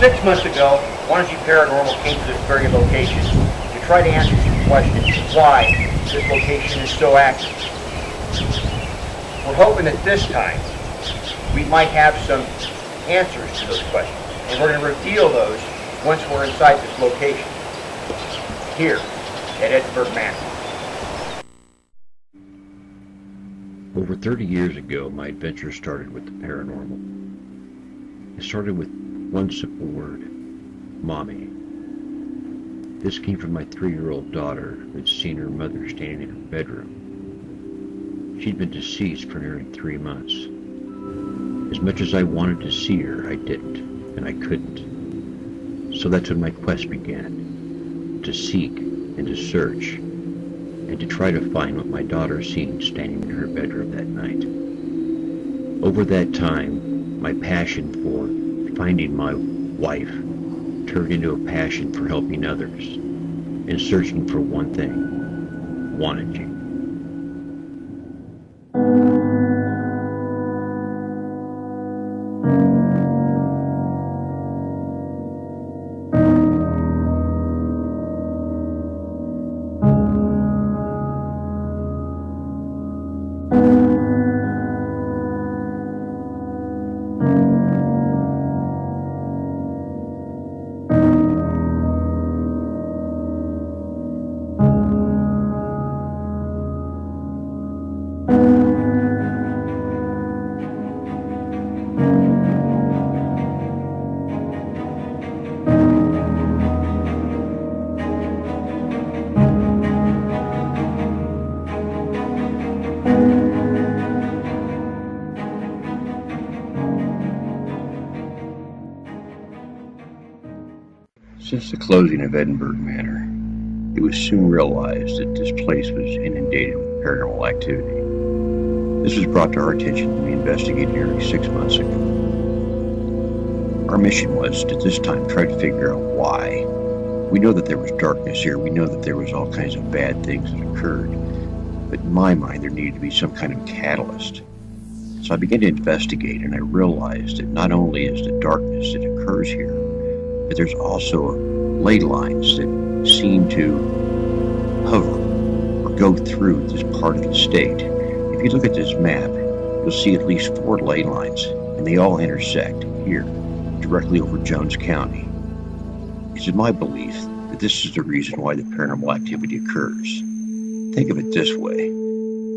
6 months ago, 1G Paranormal came to this very location to try to answer some questions why this location is so active. We're hoping that this time we might have some answers to those questions, and we're going to reveal those once we're inside this location here at Edinburgh Manor. Over 30 years ago, my adventure started with the paranormal. It started with one simple word: Mommy. This came from my 3-year-old daughter who had seen her mother standing in her bedroom. She'd been deceased for nearly 3 months. As much as I wanted to see her, I didn't, and I couldn't. So that's when my quest began, to seek and to search, and to try to find what my daughter seen standing in her bedroom that night. Over that time, my passion for finding my wife turned into a passion for helping others and searching for one thing: 1G. Since the closing of Edinburgh Manor, it was soon realized that this place was inundated with paranormal activity. This was brought to our attention when we investigated nearly 6 months ago. Our mission was to this time try to figure out why. We know that there was darkness here, we know that there was all kinds of bad things that occurred, but in my mind there needed to be some kind of catalyst. So I began to investigate, and I realized that not only is the darkness that occurs here, but there's also ley lines that seem to hover or go through this part of the state. If you look at this map, you'll see at least 4 ley lines, and they all intersect here, directly over Jones County. It's in my belief that this is the reason why the paranormal activity occurs. Think of it this way.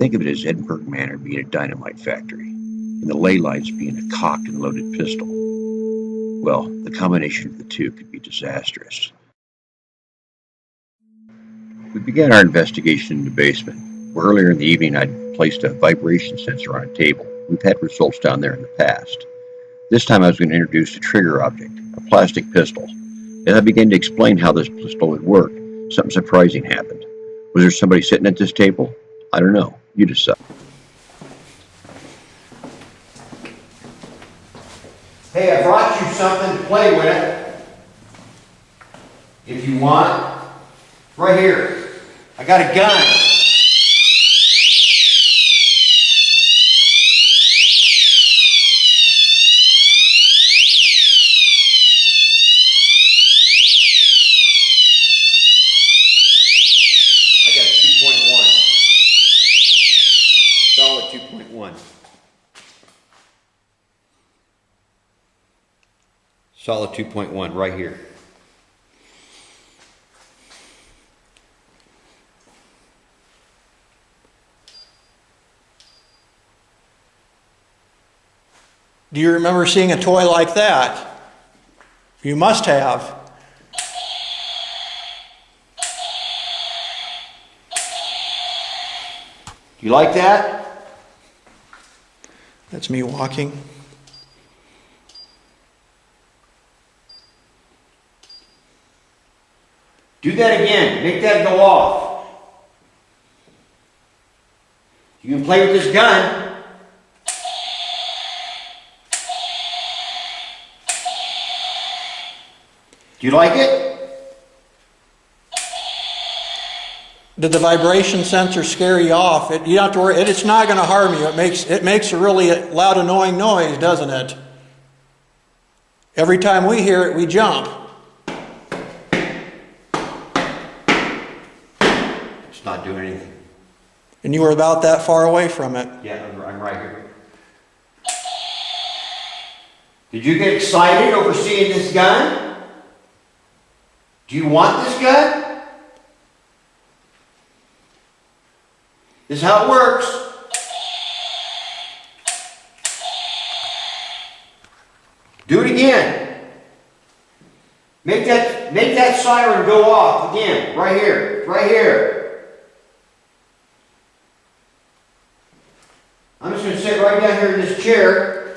Think of it as Edinburgh Manor being a dynamite factory, and the ley lines being a cocked and loaded pistol. Well, the combination of the two could be disastrous. We began our investigation in the basement, where earlier in the evening I'd placed a vibration sensor on a table. We've had results down there in the past. This time I was going to introduce a trigger object, a plastic pistol. As I began to explain how this pistol would work, something surprising happened. Was there somebody sitting at this table? I don't know. You decide. Hey, I brought you something to play with. If you want. Right here. I got a gun. I got a 2.1. Solid 2.1. Solid 2.1 right here. Do you remember seeing a toy like that? You must have. Do you like that? That's me walking. Do that again. Make that go off. You can play with this gun. Do you like it? Did the vibration sensor scare you off? You don't have to worry. It's not going to harm you. It makes a really loud, annoying noise, doesn't it? Every time we hear it, we jump. It's not doing anything. And you were about that far away from it. Yeah, I'm right here. Did you get excited over seeing this gun? Do you want this gun? This is how it works. Do it again. Make that siren go off again. Right here. Right here. I'm just going to sit right down here in this chair.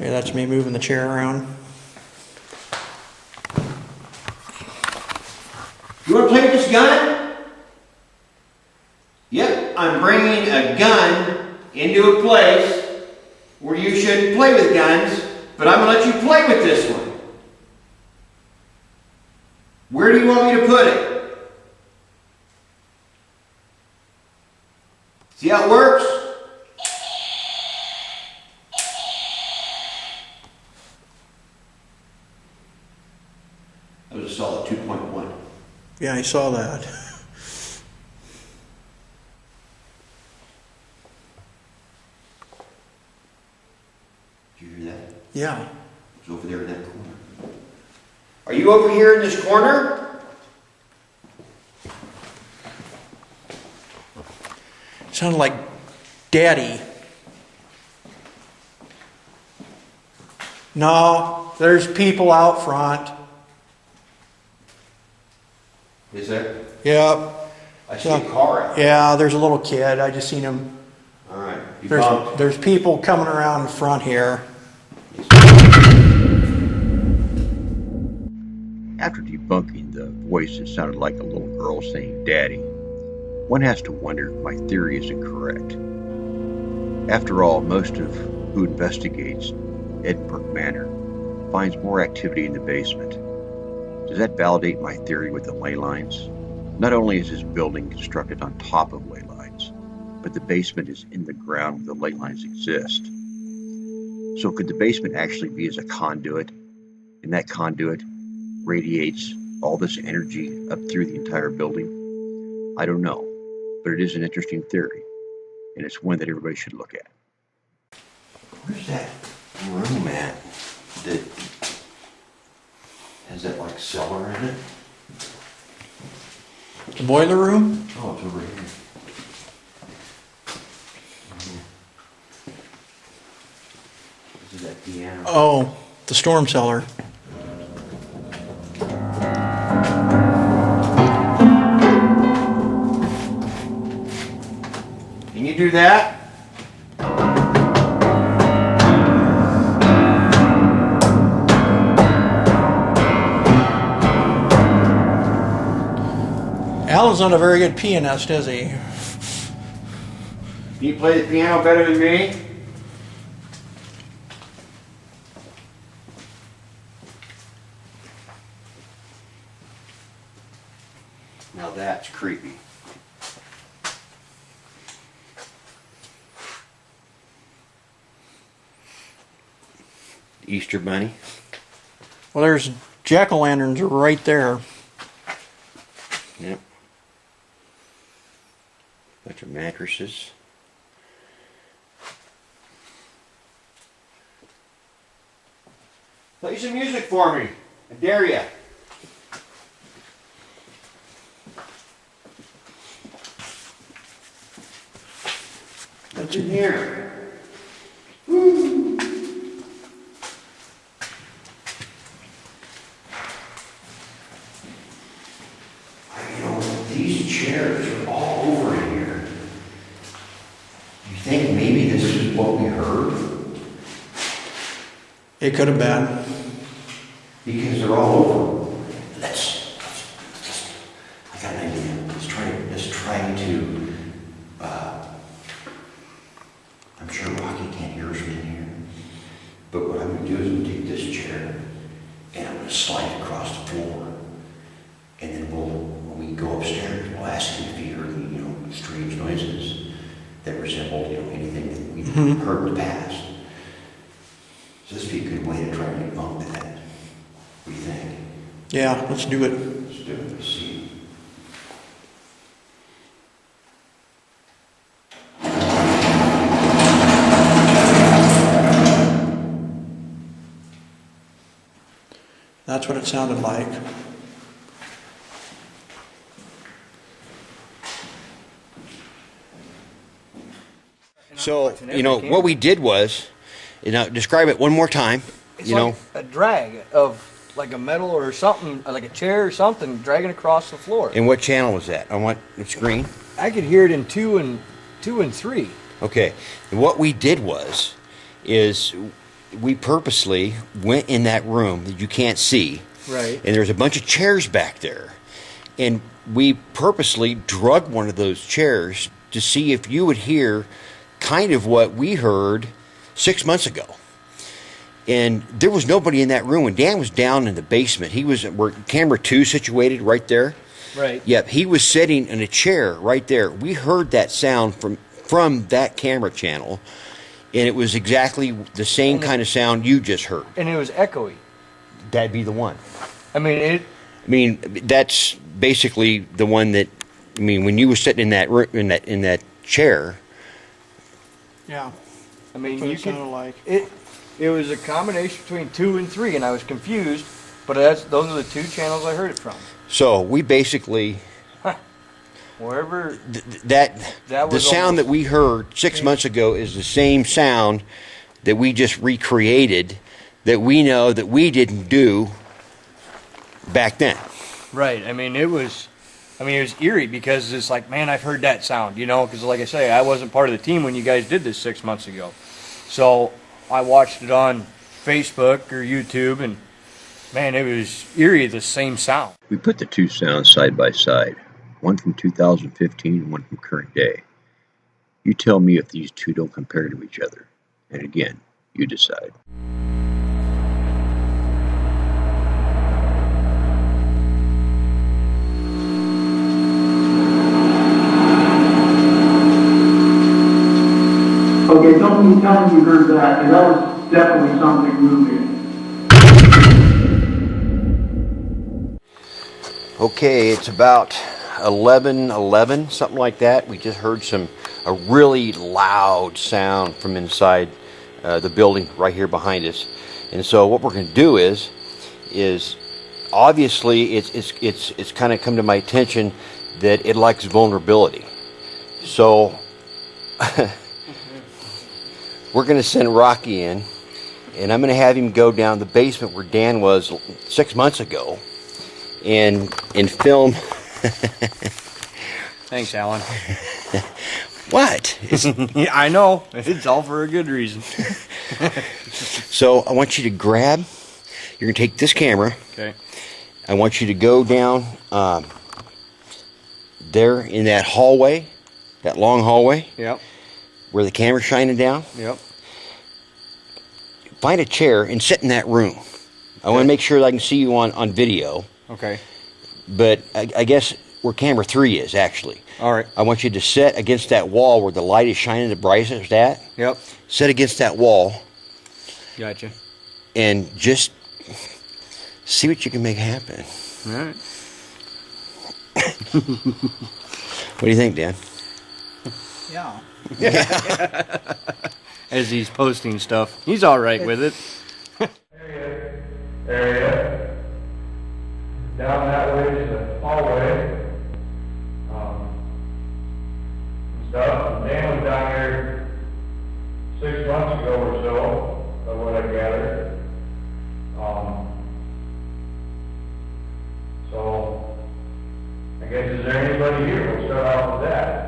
Yeah, that's me moving the chair around. You want to play with this gun? Yep, I'm bringing a gun into a place where you shouldn't play with guns, but I'm going to let you play with this one. Where do you want me to put it? See how it works? That was a solid 2.1. Yeah, I saw that. Did you hear that? Yeah. It's over there in that corner. Are you over here in this corner? Sounded like Daddy. No, there's people out front. Is there? Yep. I see a car out. Yeah, there's a little kid. I just seen him. All right. You bumped. There's people coming around the front here. After debunking the voice that sounded like a little girl saying daddy, one has to wonder if my theory is incorrect. After all, most of who investigates Edinburgh Manor finds more activity in the basement. Does that validate my theory with the ley lines? Not only is this building constructed on top of ley lines, but the basement is in the ground where the ley lines exist. So could the basement actually be as a conduit, and that conduit radiates all this energy up through the entire building? I don't know, but it is an interesting theory, and it's one that everybody should look at. Where's that room at that has that like cellar in it? The boiler room? Oh, it's over here. This is that piano. Oh, the storm cellar. Can you do that? Alan's not a very good pianist, is he? Can you play the piano better than me? Now that's creepy. Easter bunny. Well, there's jack-o'-lanterns right there. Yep. Bunch of mattresses. Play some music for me. I dare ya. What's in here? Woo. You know, these chairs are all over here. You think maybe this is what we heard? It could have been. Because they're all over. Let's I got an idea. Let's try to, I'm sure Rocky can't hear us from in here. But what I'm going to do is I'm going to take this chair and I'm going to slide it across the floor. And then when we go upstairs, we'll ask him if he heard any, strange noises that resembled, anything that we've heard in the past. So this would be a good way to try to debunk that. What do you think? Yeah, let's do it. Let's do it. Let's see. That's what it sounded like. So, you know, what we did was, you know, describe it one more time, It's you like know. a drag of like a metal or something, like a chair or something, dragging across the floor. And what channel was that? On what screen? I could hear it in two and 3. Okay. And what we did was, is we purposely went in that room that you can't see. Right. And there's a bunch of chairs back there. And we purposely drug one of those chairs to see if you would hear kind of what we heard 6 months ago. And there was nobody in that room. When Dan was down in the basement, he was where camera 2 situated right there. Right. Yep, he was sitting in a chair right there. We heard that sound from that camera channel, and it was exactly the same kind of sound you just heard. And it was echoey. That'd be the one. I mean, That's basically the one that. I mean, when you were sitting in that in that chair. Yeah. I mean, That's what you it sounded can. like. It was a combination between 2 and 3, and I was confused. But those are the 2 channels I heard it from. So we basically. Wherever That was the sound almost- that we heard 6 months ago is the same sound that we just recreated, that we know that we didn't do back then. Right. I mean, it was eerie because it's like, man, I've heard that sound, you know, because like I say, I wasn't part of the team when you guys did this 6 months ago. So I watched it on Facebook or YouTube, and man, it was eerie, the same sound. We put the two sounds side by side, one from 2015 and one from current day. You tell me if these two don't compare to each other. And again, you decide. Okay, don't tell me you heard that, because that was definitely something moving. Okay, it's about 11:11, something like that. We just heard a really loud sound from inside the building right here behind us. And so what we're going to do is obviously it's kind of come to my attention that it likes vulnerability. So we're going to send Rocky in, and I'm going to have him go down the basement where Dan was 6 months ago and film. Thanks, Alan. What? Yeah, I know. It's all for a good reason. So I want you to grab, you're going to take this camera. Okay. I want you to go down there in that hallway, that long hallway, Yep. where the camera's shining down. Yep. Find a chair and sit in that room. I want to make sure that I can see you on video, Okay. but I guess where camera 3 is, actually. All right. I want you to sit against that wall where the light is shining the brightest at. Yep. Sit against that wall Gotcha. and just see what you can make happen. All right. What do you think, Dan? Yeah. As he's posting stuff, he's all right with it. Area. Down that way is the hallway. Stuff, and Dan was down here 6 months ago or so, of what I gathered. So, I guess, is there anybody here? We'll start off with that.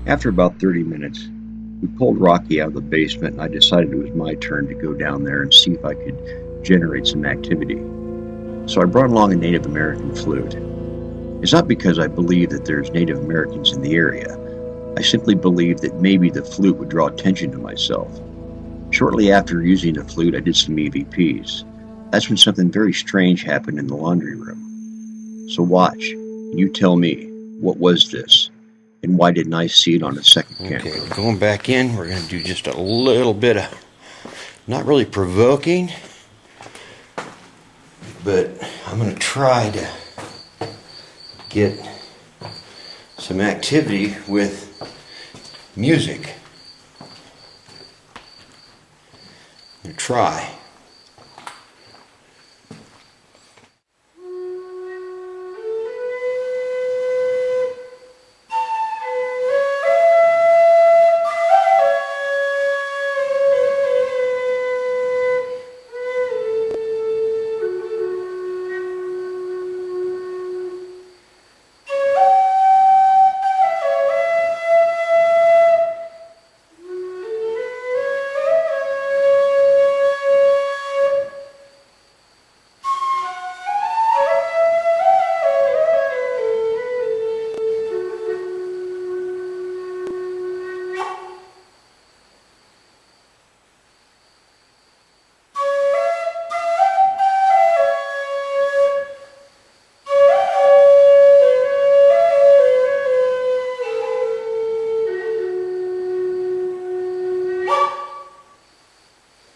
After about 30 minutes, we pulled Rocky out of the basement, and I decided it was my turn to go down there and see if I could generate some activity. So I brought along a Native American flute. It's not because I believe that there's Native Americans in the area. I simply believed that maybe the flute would draw attention to myself. Shortly after using the flute, I did some EVPs. That's when something very strange happened in the laundry room. So watch, and you tell me, what was this? And why didn't I see it on the second camera? Okay, we're going back in. We're going to do just a little bit of, not really provoking, but I'm going to try to get some activity with music. I'm going to try.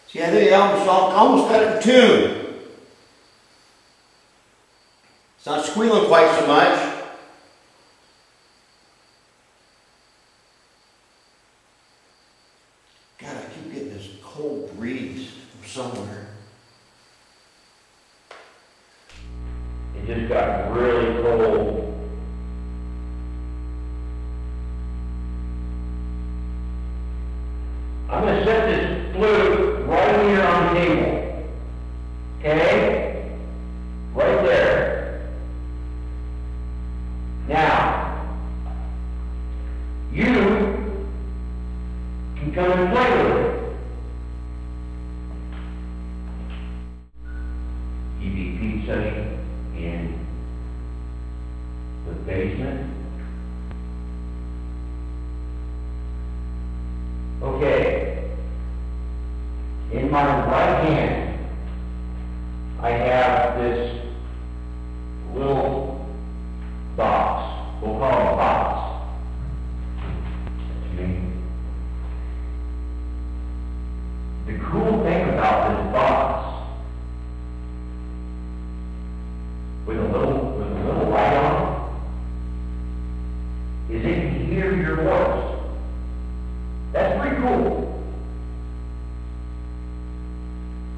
See, I think I almost got it in tune. It's not squealing quite so much. God, I keep getting this cold breeze from somewhere. It just got really cold. I'm gonna set this flute right here on the table. Okay? Right there. Now, you can come and play with it. EVP session in the basement. Okay. In my right hand, I have this little box. We'll call it a box. That's me. The cool thing about this box, with a little light on it, is it can hear your voice. That's pretty cool.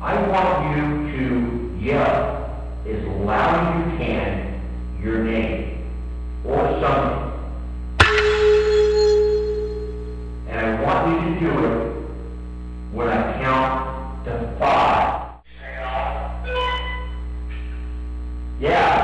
I want you to yell as loud as you can your name or something. And I want you to do it when I count to 5. Yeah.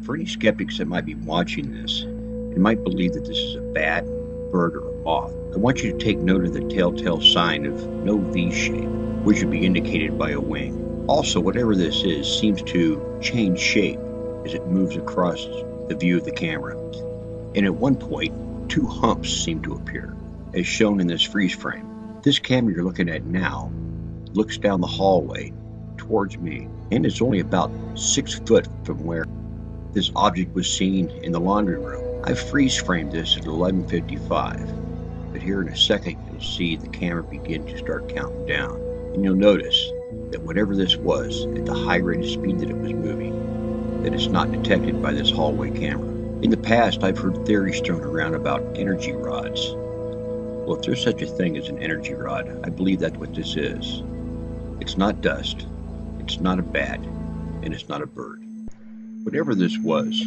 For any skeptics that might be watching this and might believe that this is a bat, bird, or a moth, I want you to take note of the telltale sign of no V shape, which would be indicated by a wing. Also, whatever this is seems to change shape as it moves across the view of the camera. And at one point, 2 humps seem to appear, as shown in this freeze frame. This camera you're looking at now looks down the hallway towards me, and it's only about 6 foot from where this object was seen in the laundry room. I freeze framed this at 11:55, but here in a second you'll see the camera begin to start counting down, and you'll notice that whatever this was, at the high rate of speed that it was moving, that it's not detected by this hallway camera. In the past, I've heard theories thrown around about energy rods. Well, if there's such a thing as an energy rod, I believe that's what this is. It's not dust, it's not a bat, and it's not a bird. Whatever this was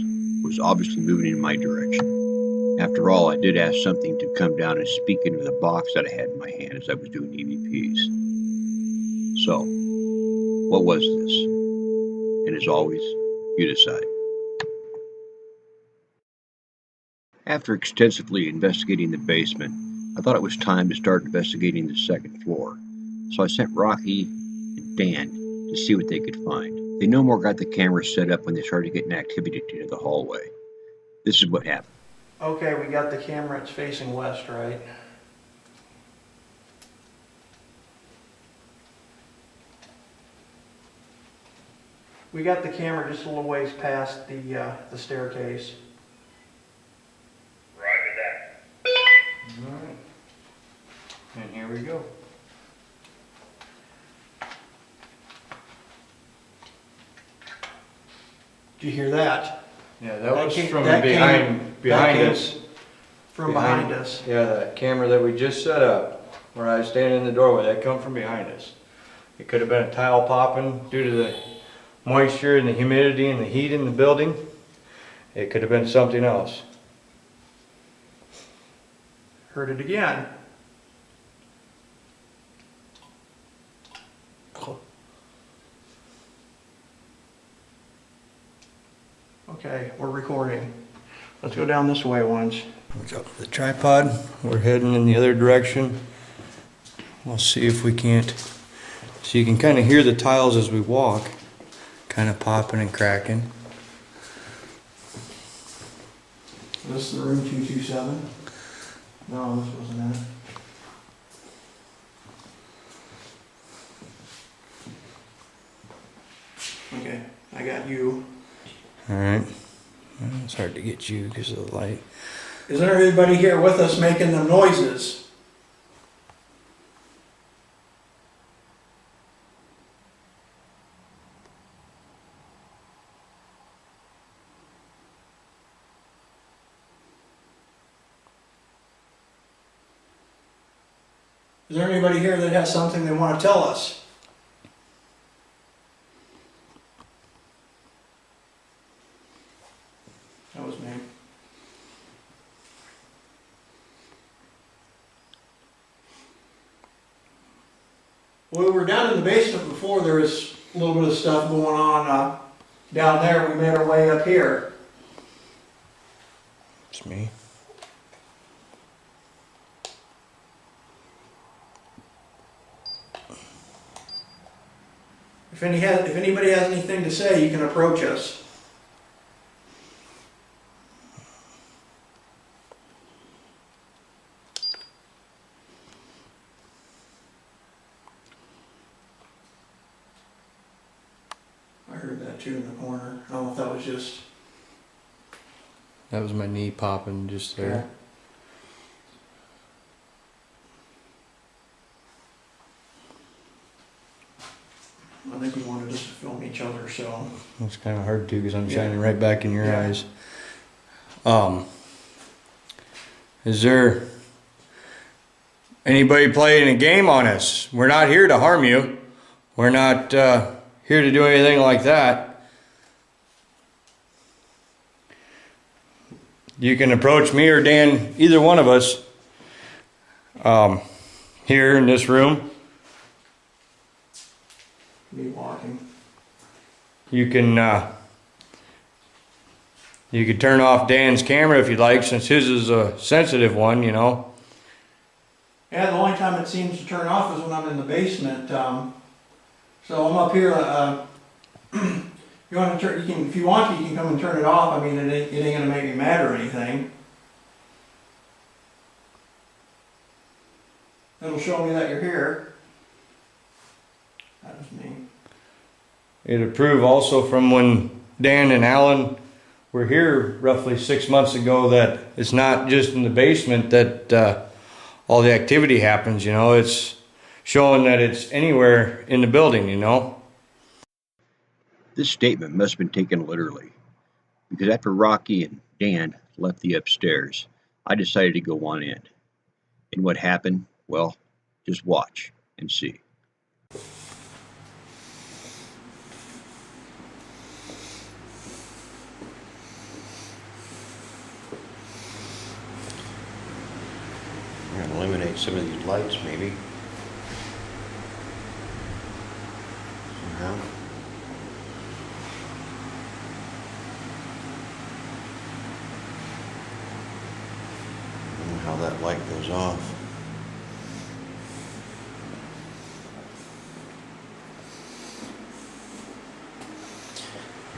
obviously moving in my direction. After all, I did ask something to come down and speak into the box that I had in my hand as I was doing EVPs. So, what was this? And as always, you decide. After extensively investigating the basement, I thought it was time to start investigating the second floor. So I sent Rocky and Dan to see what they could find. They no more got the cameras set up when they started getting activity into the hallway. This is what happened. Okay, we got the camera, it's facing west, right? We got the camera just a little ways past the staircase. Roger that. All right. And here we go. Did you hear that? Yeah, that was came- from that behind came us. From behind us. Yeah, that camera that we just set up, where I was standing in the doorway, that come from behind us. It could have been a tile popping due to the moisture and the humidity and the heat in the building. It could have been something else. Heard it again. Okay, we're recording. Let's go down this way once. Watch out for the tripod. We're heading in the other direction. We'll see if we can't. So you can kind of hear the tiles as we walk, kind of popping and cracking. This is the room 227? No, this wasn't it. Okay, I got you. All right. Well, it's hard to get you because of the light. Is there anybody here with us making them noises? Is there anybody here that has something they want to tell us? That was me. When we were down in the basement before, there was a little bit of stuff going on down there. We made our way up here. It's me. If anybody has anything to say, you can approach us. I heard that too in the corner. I don't know if that was just... That was my knee popping just there. I think we wanted us to film each other, so... It's kind of hard to because I'm Yeah. shining right back in your Yeah. eyes. Is there anybody playing a game on us? We're not here to harm you. We're not here to do anything like that. You can approach me or Dan, either one of us, here in this room. Me walking. You can turn off Dan's camera if you'd like, since his is a sensitive one, you know. Yeah, the only time it seems to turn off is when I'm in the basement. So I'm up here. You want to turn? You can, if you want to, you can come and turn it off. I mean, it ain't gonna make me mad or anything. It'll show me that you're here. That was me. It'd prove also from when Dan and Alan were here roughly 6 months ago that it's not just in the basement that all the activity happens, you know. It's showing that it's anywhere in the building, you know. This statement must have been taken literally, because after Rocky and Dan left the upstairs, I decided to go on in. And what happened? Well, just watch and see. some of these lights, maybe. Somehow. I don't know how that light goes off.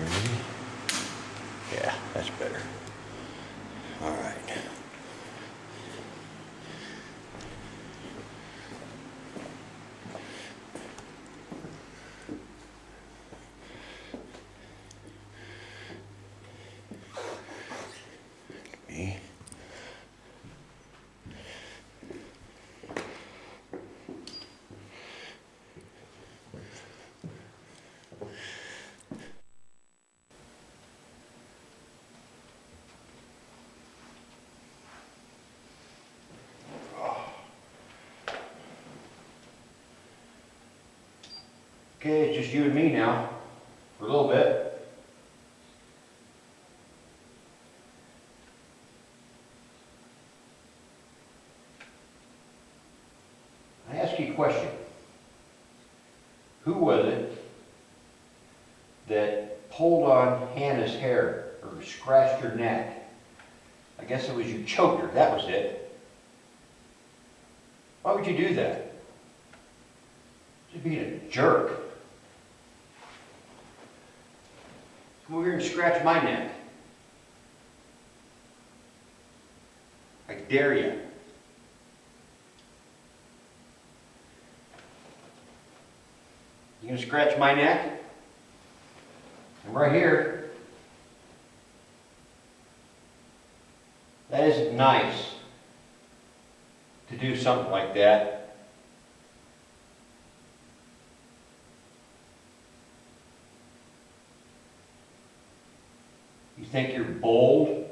Ready? Yeah, that's better. All right. Me. Okay, it's just you and me now, for a little bit. I ask you a question. Who was it that pulled on Hannah's hair or scratched her neck? I guess it was you choked her, that was it. Why would you do that? Just being a jerk. Come over here and scratch my neck. I dare you. You gonna scratch my neck? I'm right here. That isn't nice to do something like that. You think you're bold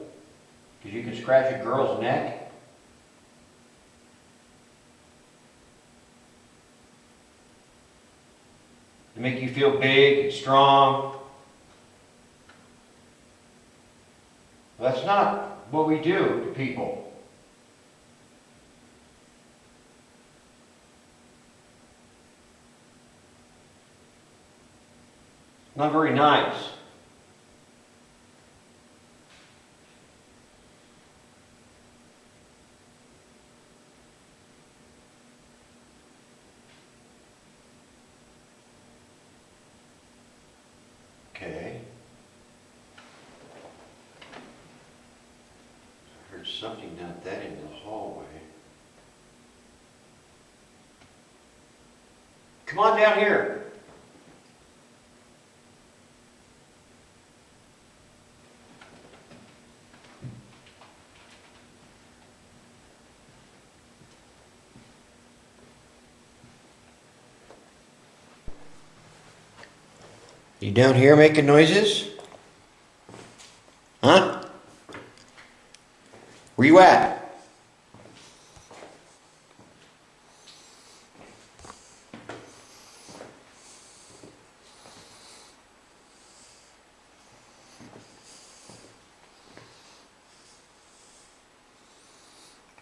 because you can scratch a girl's neck? To make you feel big and strong? Well, that's not what we do to people. Not very nice. Okay. I heard something down at that end of the hallway. Come on down here. You down here making noises? Huh? Where you at?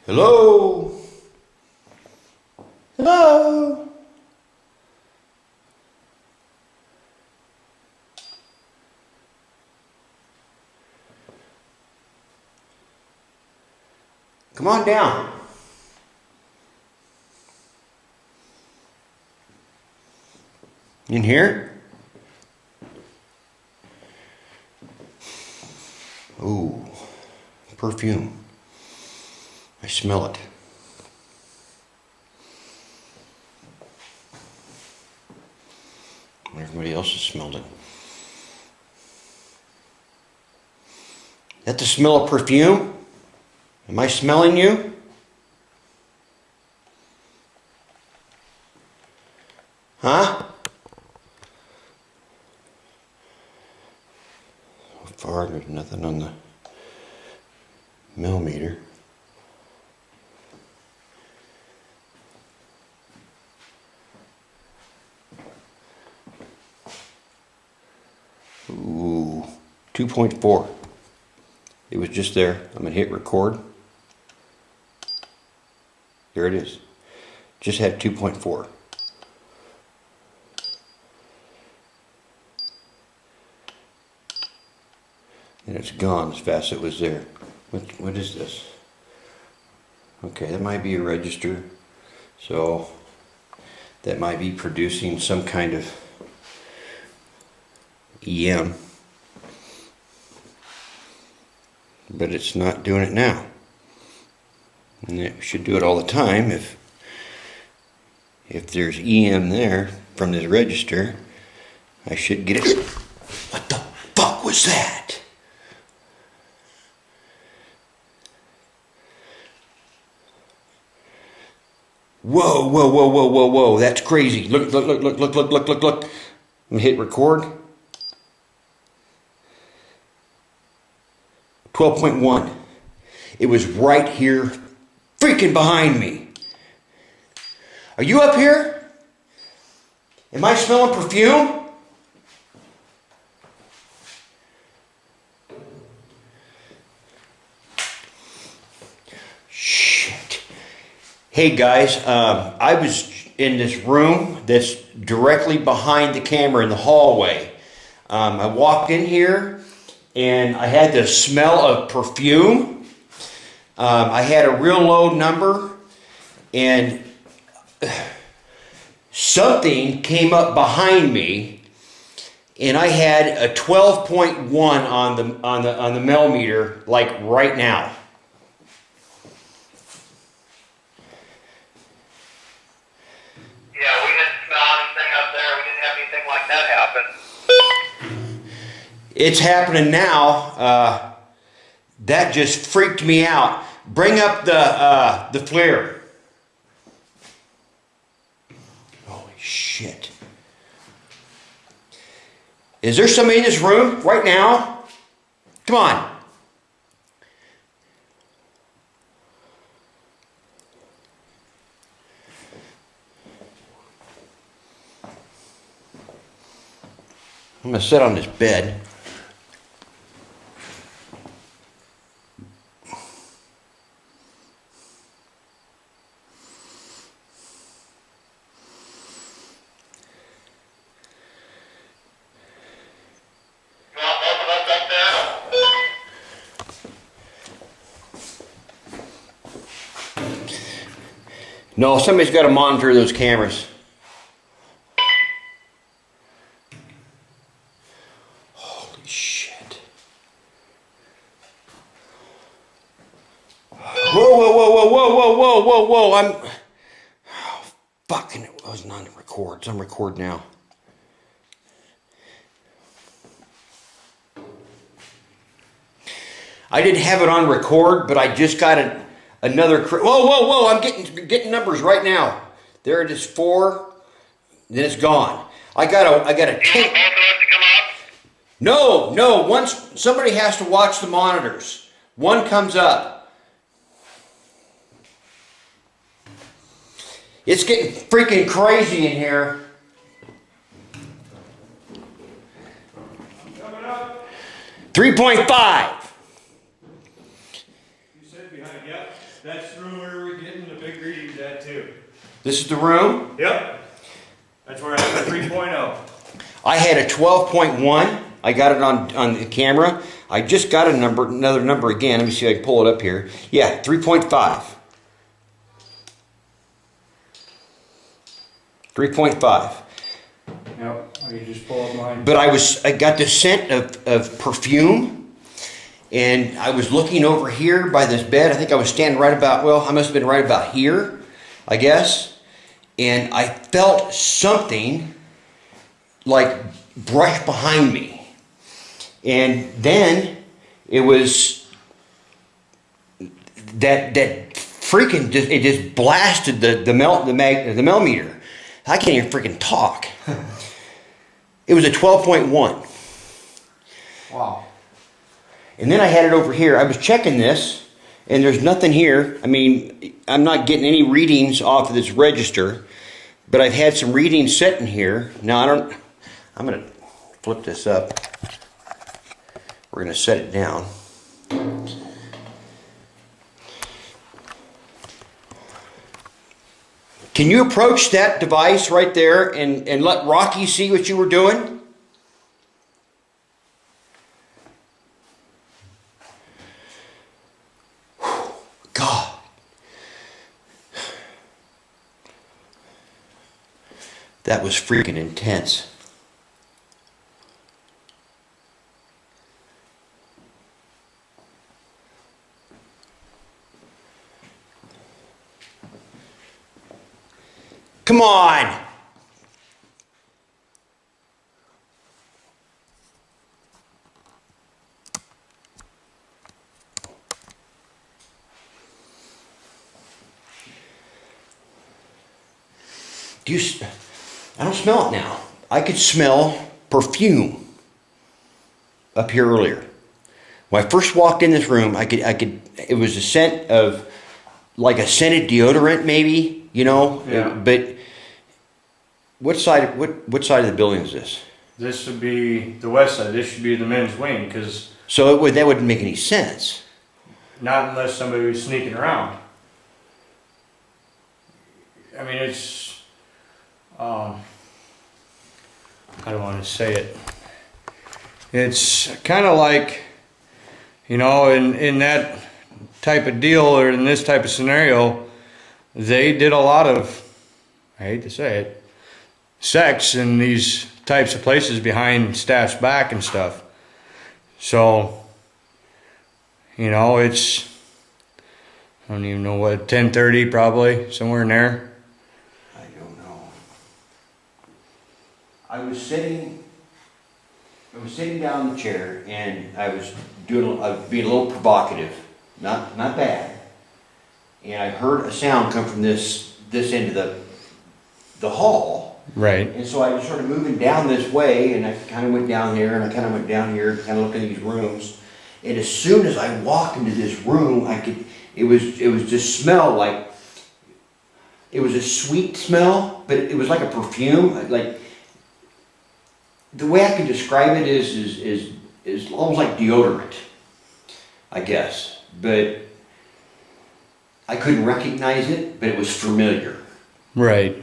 Hello? Hello? Come on down. In here? Ooh, perfume. I smell it. Everybody else has smelled it. Is that the smell of perfume? Am I smelling you? Huh? So far, there's nothing on the millimeter. Ooh, 2.4. It was just there. I'm going to hit record. Here it is. Just had 2.4. And it's gone as fast as it was there. What is this? Okay, that might be a register. So that might be producing some kind of EM. But it's not doing it now. And it should do it all the time if there's EM there from this register. I should get it. What the fuck was that? Whoa, whoa, whoa, whoa, whoa, whoa. That's crazy. Look, look, look, look, look, look, look, look, look. Let me hit record. 12.1. It was right here, freaking behind me. Are you up here? Am I smelling perfume? Shit. Hey guys, I was in this room that's directly behind the camera in the hallway. I walked in here and I had the smell of perfume. I had a real low number and something came up behind me and I had a 12.1 on the millimeter, like right now. Yeah, we didn't smell anything up there. We didn't have anything like that happen. It's happening now. That just freaked me out. Bring up the flare. Holy shit. Is there somebody in this room right now? Come on. I'm going to sit on this bed. You want both of us up there? No, somebody's got to monitor those cameras. Holy shit. Whoa, whoa, whoa, whoa, whoa, whoa, whoa, whoa, whoa. Fucking, it wasn't on record. It's on record now. I didn't have it on record, but I just got another. Whoa, whoa, whoa! I'm getting numbers right now. There it is, 4. Then it's gone. I got a 10. Both of us to come up? No. Once somebody has to watch the monitors. One comes up. It's getting freaking crazy in here. Coming up. 3.5. You said behind, yep. That's the room where we're getting the big readings at too. This is the room. Yep. That's where I have a 3.0. I had a 12.1. I got it on the camera. I just got another number again. Let me see if I can pull it up here. Yeah, 3.5. 3.5. Yep, you just pull up mine. But I got the scent of perfume, and I was looking over here by this bed. I think I was standing right about, well, I must have been right about here, I guess. And I felt something like brush behind me. And then it was that freaking, it just blasted the millimeter. I can't even freaking talk. It was a 12.1. Wow. And then I had it over here. I was checking this, and there's nothing here. I mean, I'm not getting any readings off of this register, but I've had some readings set in here. Now, I'm going to flip this up. We're going to set it down. Can you approach that device right there and let Rocky see what you were doing? Whew, God. That was freaking intense. Come on! I don't smell it now. I could smell perfume up here earlier. When I first walked in this room, it was a scent of, like a scented deodorant maybe, you know? Yeah. But what side of the building is this? This would be the west side. This should be the men's wing, because So that wouldn't make any sense. not unless somebody was sneaking around. I mean, it's, I don't want to say it. It's kind of like, you know, in that type of deal or in this type of scenario, they did a lot of, I hate to say it, sex in these types of places behind staff's back and stuff. So, you know, it's, I don't even know what, 10:30 probably, somewhere in there. I don't know. I was sitting down in the chair and I was being a little provocative, not bad. And I heard a sound come from this end of the hall. Right. And so I was sort of moving down this way, and I kind of went down there, and I kind of went down here, kind of looking at these rooms. And as soon as I walked into this room, it was just smell like, it was a sweet smell, but it was like a perfume. Like, the way I can describe it is almost like deodorant, I guess. But I couldn't recognize it, but it was familiar. Right.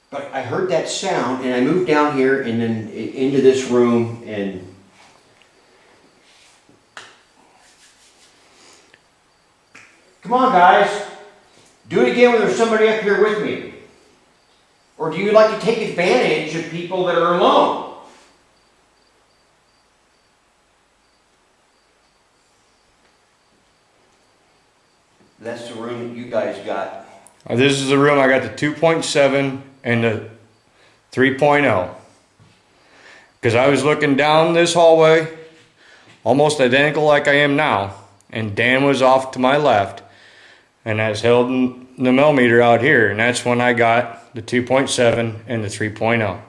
But I heard that sound, and I moved down here and then into this room, and come on, guys, do it again when there's somebody up here with me. Or do you like to take advantage of people that are alone? That's the room that you guys got. This is the room I got the 2.7 and the 3.0. Because I was looking down this hallway, almost identical like I am now, and Dan was off to my left, and I was holding the millimeter out here, and that's when I got the 2.7 and the 3.0.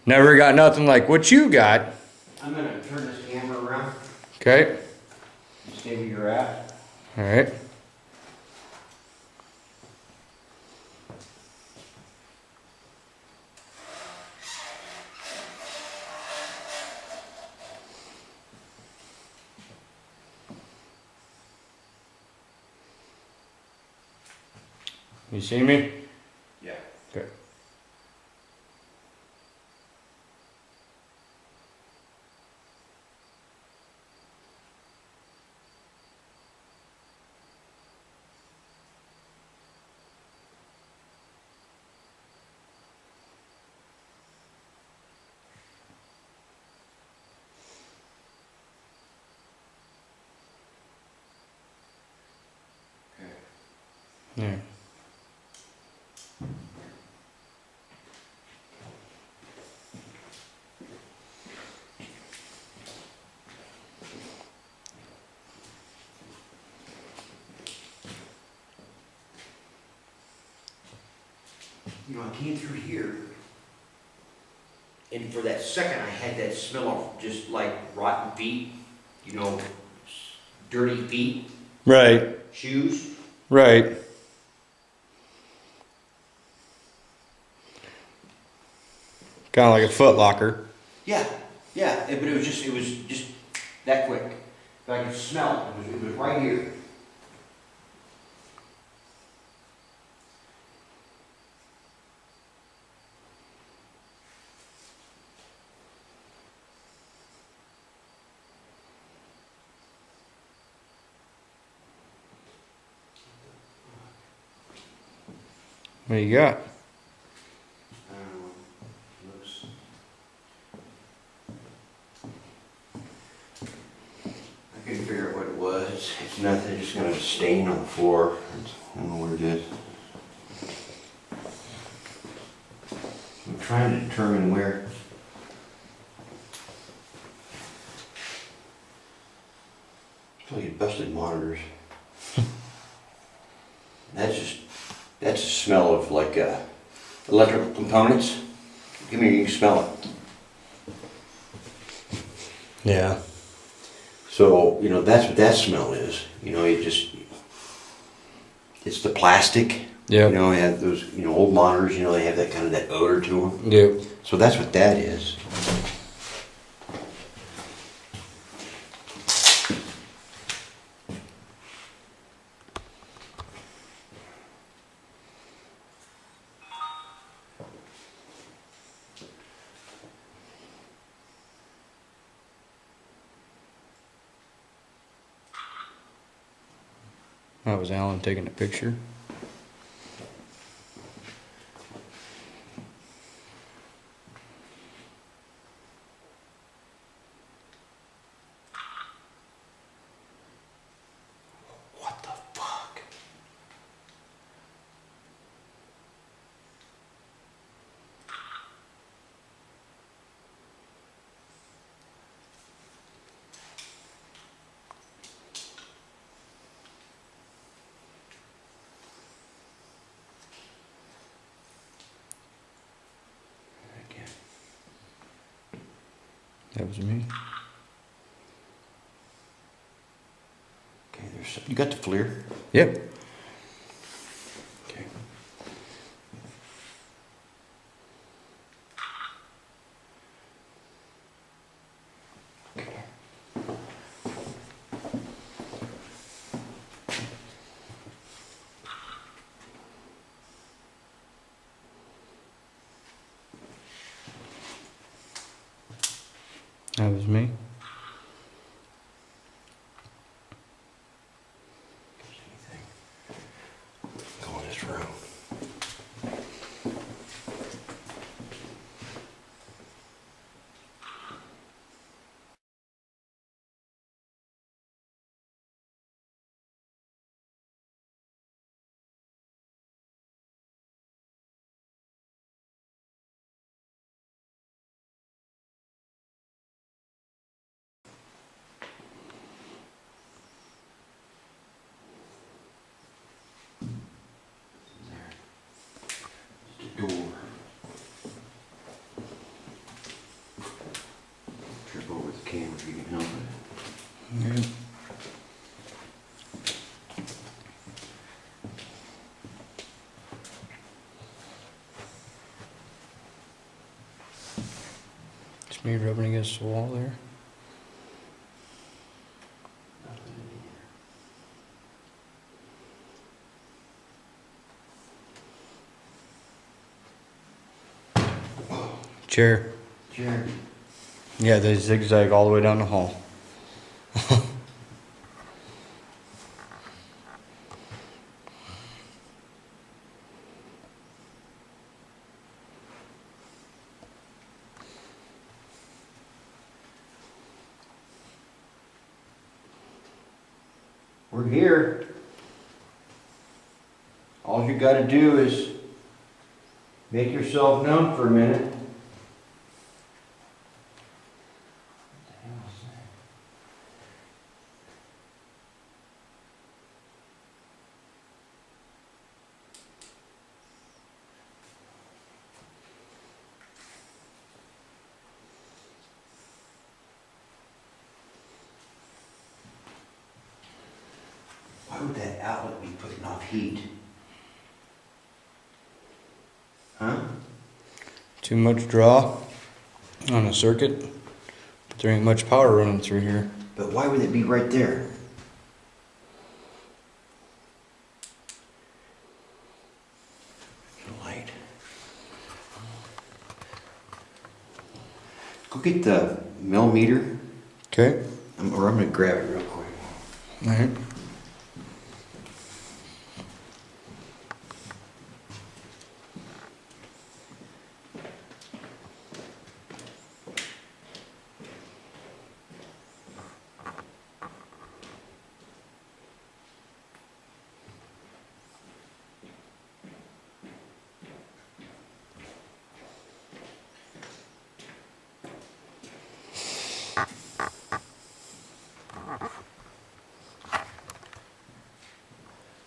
Never got nothing like what you got. I'm going to turn this camera around. Okay. Stay where you're at. All right. You see me? Yeah. Okay. Yeah. You know, I came through here, and for that second, I had that smell of just like rotten feet, you know, dirty feet, Right. shoes. Right. Kind of like a Foot Locker. Yeah, yeah, but it was just that quick. I could smell it. It was right here. What do you got? Looks. I couldn't figure out what it was. It's nothing. Just got a stain on the floor. I don't know what it is. I'm trying to determine where. It's like it busted monitors. That's a smell of like electrical components. Give me, you can smell it. Yeah. So, that's what that smell is. It's the plastic. Yeah. They have those, old monitors, they have that kind of that odor to them. Yep. So that's what that is. That was Alan taking a picture. What the fuck? Again. That was me. Okay, you got the FLIR? Yep. Okay. That was me. Go in this room. Door. Trip over the camera if you can help it. Yep. It's me rubbing against the wall there. Chair. Chair. Yeah, they zigzag all the way down the hall. We're here. All you gotta do is make yourself known for a minute. Why would that outlet be putting off heat? Huh? Too much draw. On a circuit, but there ain't much power running through here. But why would it be right there? The light. Go get the millimeter, Okay. or I'm gonna grab it real quick. All right.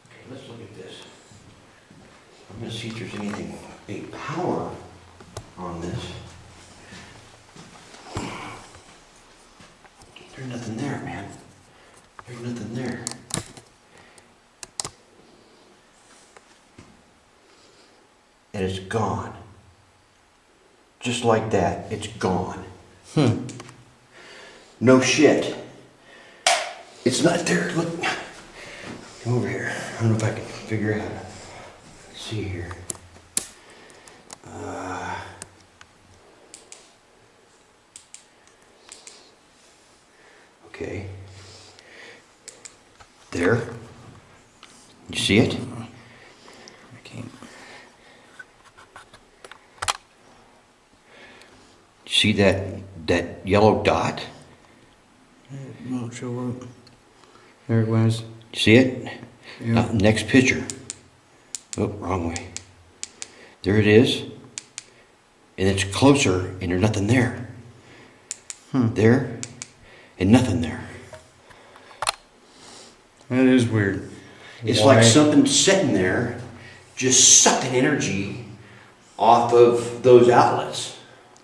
Okay, let's look at this. I'm gonna see if there's any power on this. There's nothing there, man. There's nothing there. And it's gone. Just like that, it's gone. No shit. It's not there. Look. Come over here. I don't know if I can figure out. Let's see here. Okay. There. You see it? I can't. See that yellow dot? I'm not sure what. There it was. You see it? Yeah. Now, next picture. Oh, wrong way. There it is. And it's closer, and there's nothing there. There, and nothing there. That is weird. It's Why? like something sitting there, just sucking energy off of those outlets.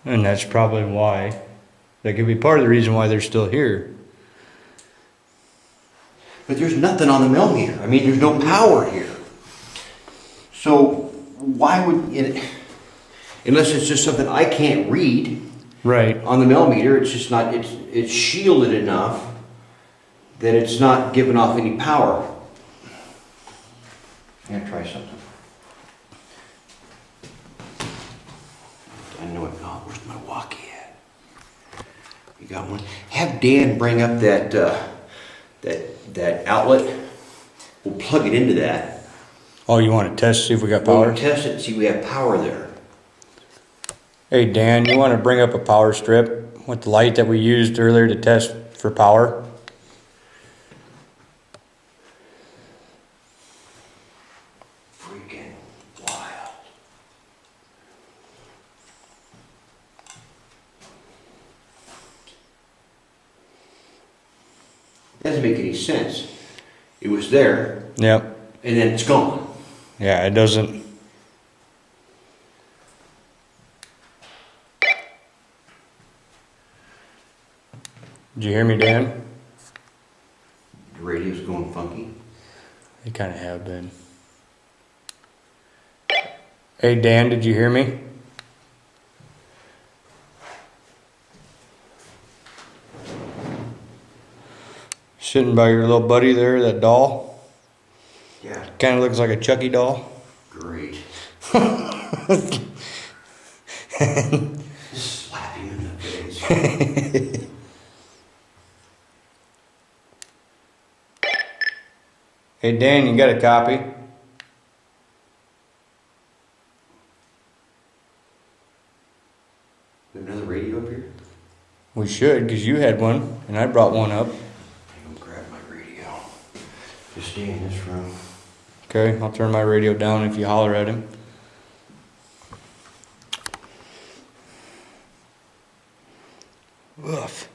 And that's probably why. That could be part of the reason why they're still here. But there's nothing on the millimeter. I mean, there's no power here. So why would it, unless it's just something I can't read Right. on the millimeter, it's just not, it's shielded enough that it's not giving off any power. I'm gonna try something. I know it. Oh, where's my walkie at? You got one? Have Dan bring up that outlet. We'll plug it into that. Oh, you want to test, see if we got We'll power? test it and see if we have power there. Hey, Dan, you want to bring up a power strip with the light that we used earlier to test for power? Freaking wild. Doesn't make any sense. It was there, Yep. and then it's gone. Yeah, it doesn't. Did you hear me, Dan? The radio's going funky. They kind of have been. Hey, Dan, did you hear me? Sitting by your little buddy there, that doll. Yeah, Kind of looks like a Chucky doll. great. Just slap him in the face. Hey, Dan, you got a copy? We have another radio up here? We should, because you had one, and I brought one up. I'm gonna grab my radio. Just stay in this room. Okay, I'll turn my radio down if you holler at him. Woof.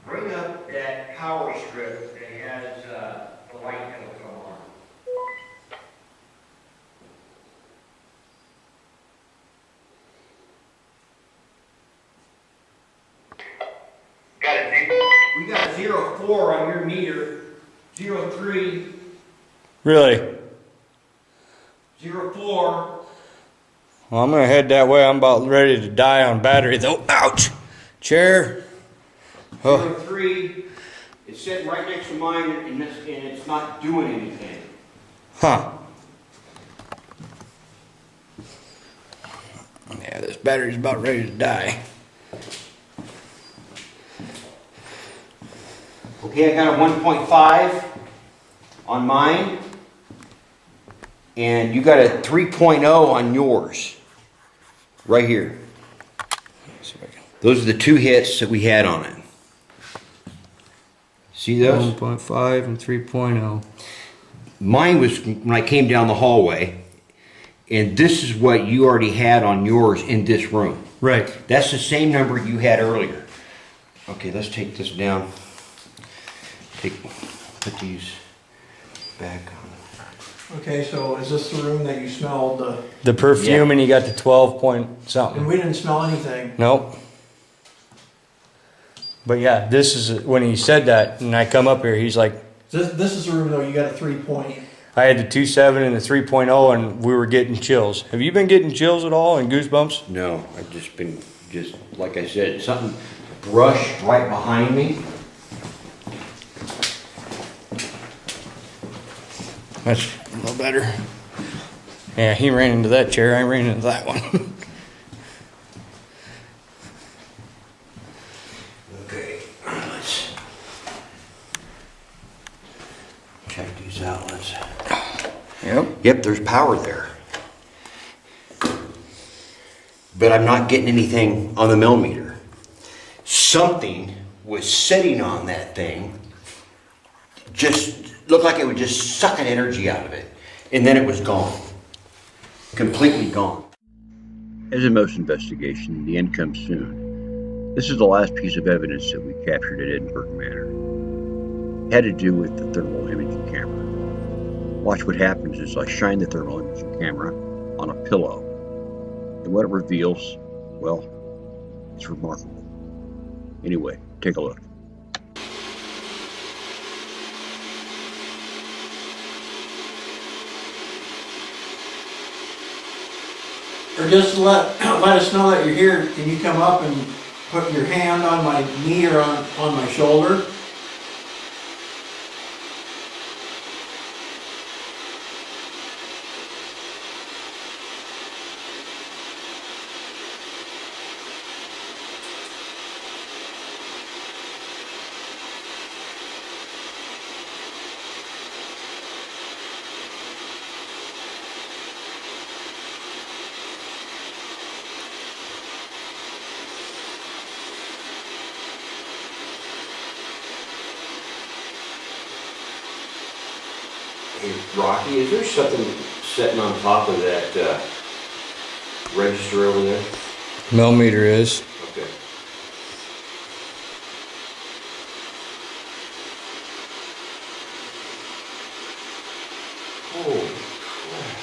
Bring up that power strip that has the light coming 04 on your meter, 03, Really? 04. Well, I'm gonna head that way. I'm about ready to die on battery though. Ouch! Chair. Oh. 03. It's sitting right next to mine, and it's not doing anything. Huh. Yeah, this battery's about ready to die. Okay, I got a 1.5 on mine, and you got a 3.0 on yours, right here. Those are the two hits that we had on it. See those? 1.5 and 3.0. Mine was when I came down the hallway, and this is what you already had on yours in this room. Right. That's the same number you had earlier. Okay, let's take this down. Put these back on. Okay, so is this the room that you smelled, The perfume, Yeah. and you got the 12 point and something. we didn't smell anything? Nope. But yeah, this is when he said that, and I come up here. He's like, This is the room though, you got a 3 point. I had the 2.7 and the 3.0, and we were getting chills. Have you been getting chills at all and goosebumps? No, I've just been, like I said, something brushed right behind me. That's a little better. Yeah, he ran into that chair. I ran into that one. Okay, let's check these outlets. Yep. Yep, there's power there. But I'm not getting anything on the millimeter. Something was sitting on that thing, just looked like it was just sucking energy out of it. And then it was gone. Completely gone. As in most investigation, the end comes soon. This is the last piece of evidence that we captured at Edinburgh Manor. It had to do with the thermal imaging camera. Watch what happens as I shine the thermal imaging camera on a pillow. And what it reveals, well, it's remarkable. Anyway, take a look. Or just to let us know that you're here, can you come up and put your hand on my knee or on my shoulder? Hey, Rocky, is there something sitting on top of that register over there? Millimeter is. Okay. Holy crap.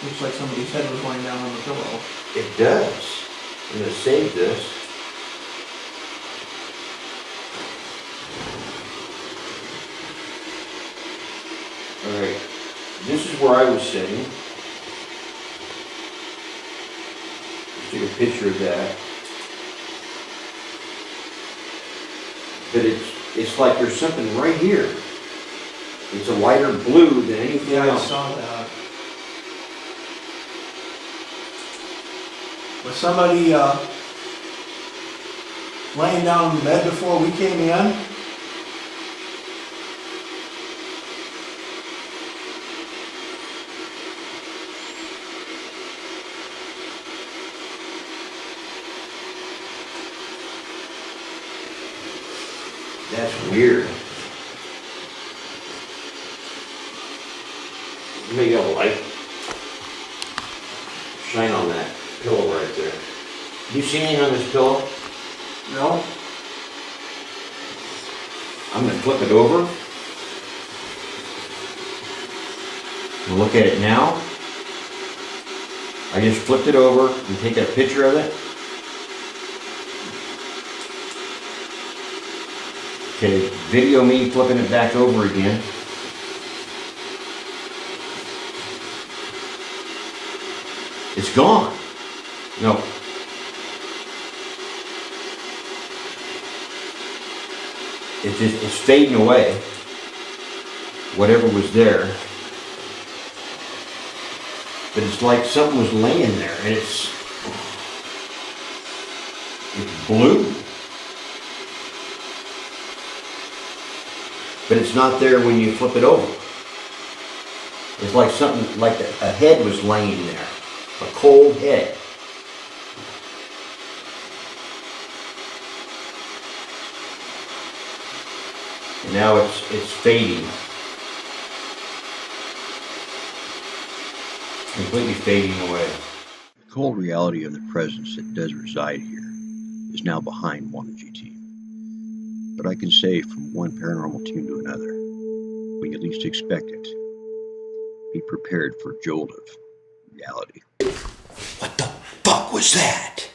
Looks like somebody's head was lying down on the pillow. It does. I'm gonna save this. Alright, this is where I was sitting. Just took a picture of that. But it's like there's something right here. It's a lighter blue than anything Yeah, I else. saw that. Was somebody laying down in the bed before we came in? That's weird. Maybe a light shine on that pillow right there. You see anything on this pillow? No? I'm gonna flip it over. And look at it now. I just flipped it over and take a picture of it. Okay, video me flipping it back over again. It's gone. No. It's fading away. Whatever was there. But it's like something was laying there, and it's blue. But it's not there when you flip it over. It's like something, like a head was laying there. A cold head. And now it's fading. Completely fading away. The cold reality of the presence that does reside here is now behind 1GT. But I can say from one paranormal tune to another, when you least expect it, be prepared for a jolt of reality. What the fuck was that?